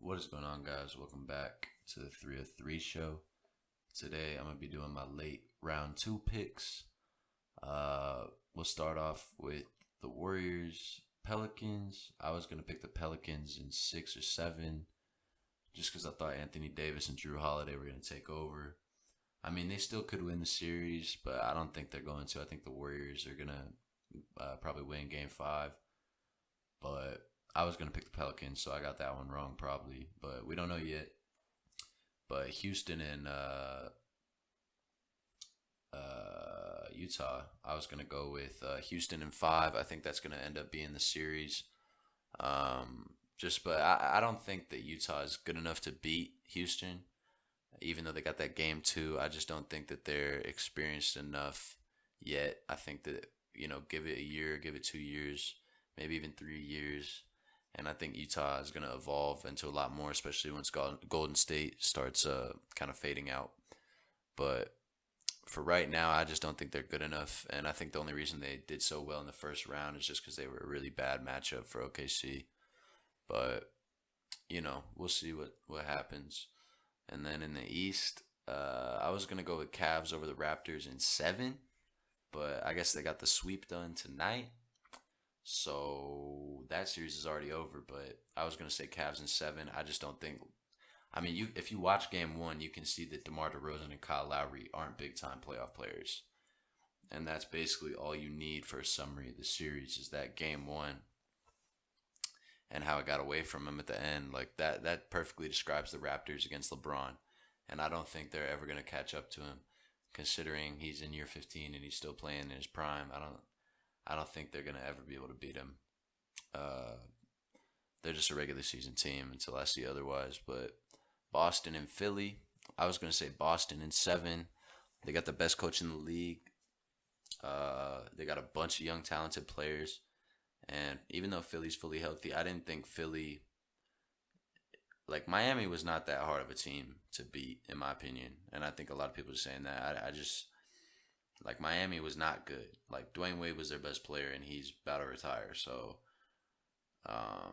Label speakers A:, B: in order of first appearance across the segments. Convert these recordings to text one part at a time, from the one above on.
A: What is going on, guys? Welcome back to the 303 show. Today, I'm going to be doing my late round two picks. We'll start off with the Warriors, Pelicans. I was going to pick the Pelicans in 6 or 7 just because I thought Anthony Davis and Drew Holiday were going to take over. I mean, they still could win the series, but I don't think they're going to. I think the Warriors are going to probably win game 5. But I was going to pick the Pelicans, so I got that one wrong probably. But we don't know yet. But Houston and Utah, I was going to go with Houston in 5. I think that's going to end up being the series. But I don't think that Utah is good enough to beat Houston. Even though they got that game 2, I just don't think that they're experienced enough yet. I think that, give it a year, give it 2 years, maybe even 3 years. And I think Utah is going to evolve into a lot more, especially once Golden State starts kind of fading out. But for right now, I just don't think they're good enough. And I think the only reason they did so well in the first round is just because they were a really bad matchup for OKC. But, we'll see what happens. And then in the East, I was going to go with Cavs over the Raptors in 7. But I guess they got the sweep done tonight. So that series is already over, but I was going to say Cavs in 7. I just don't think. I mean, if you watch game 1, you can see that DeMar DeRozan and Kyle Lowry aren't big-time playoff players. And that's basically all you need for a summary of the series is that game 1 and how it got away from him at the end. Like that perfectly describes the Raptors against LeBron. And I don't think they're ever going to catch up to him considering he's in year 15 and he's still playing in his prime. I don't think they're going to ever be able to beat him. They're just a regular season team until I see otherwise. But Boston and Philly, I was going to say Boston in 7. They got the best coach in the league. They got a bunch of young, talented players. And even though Philly's fully healthy, I didn't think Philly, like Miami was not that hard of a team to beat, in my opinion. And I think a lot of people are saying that. I just... Like, Miami was not good. Like, Dwayne Wade was their best player, and he's about to retire. So, I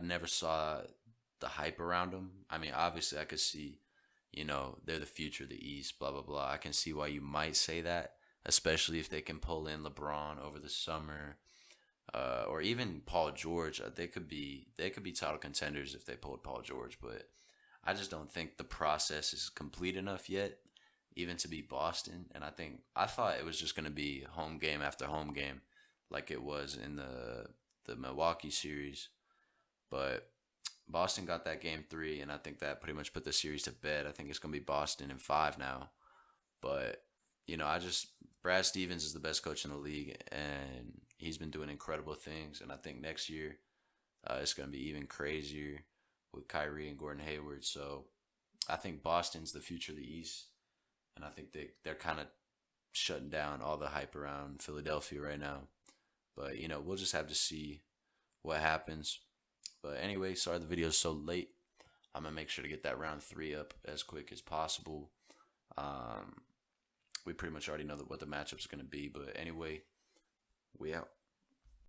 A: never saw the hype around them. I mean, obviously, I could see, they're the future of the East, blah, blah, blah. I can see why you might say that, especially if they can pull in LeBron over the summer. Or even Paul George. They could be title contenders if they pulled Paul George. But I just don't think the process is complete enough yet, even to beat Boston. And I thought it was just going to be home game after home game like it was in the Milwaukee series. But Boston got that game 3, and I think that pretty much put the series to bed. I think it's going to be Boston in 5 now. But, Brad Stevens is the best coach in the league, and he's been doing incredible things. And I think next year it's going to be even crazier with Kyrie and Gordon Hayward. So I think Boston's the future of the East. And I think they're kind of shutting down all the hype around Philadelphia right now. But, we'll just have to see what happens. But anyway, sorry the video's so late. I'm going to make sure to get that round 3 up as quick as possible. We pretty much already know what the matchup's going to be. But anyway, we out.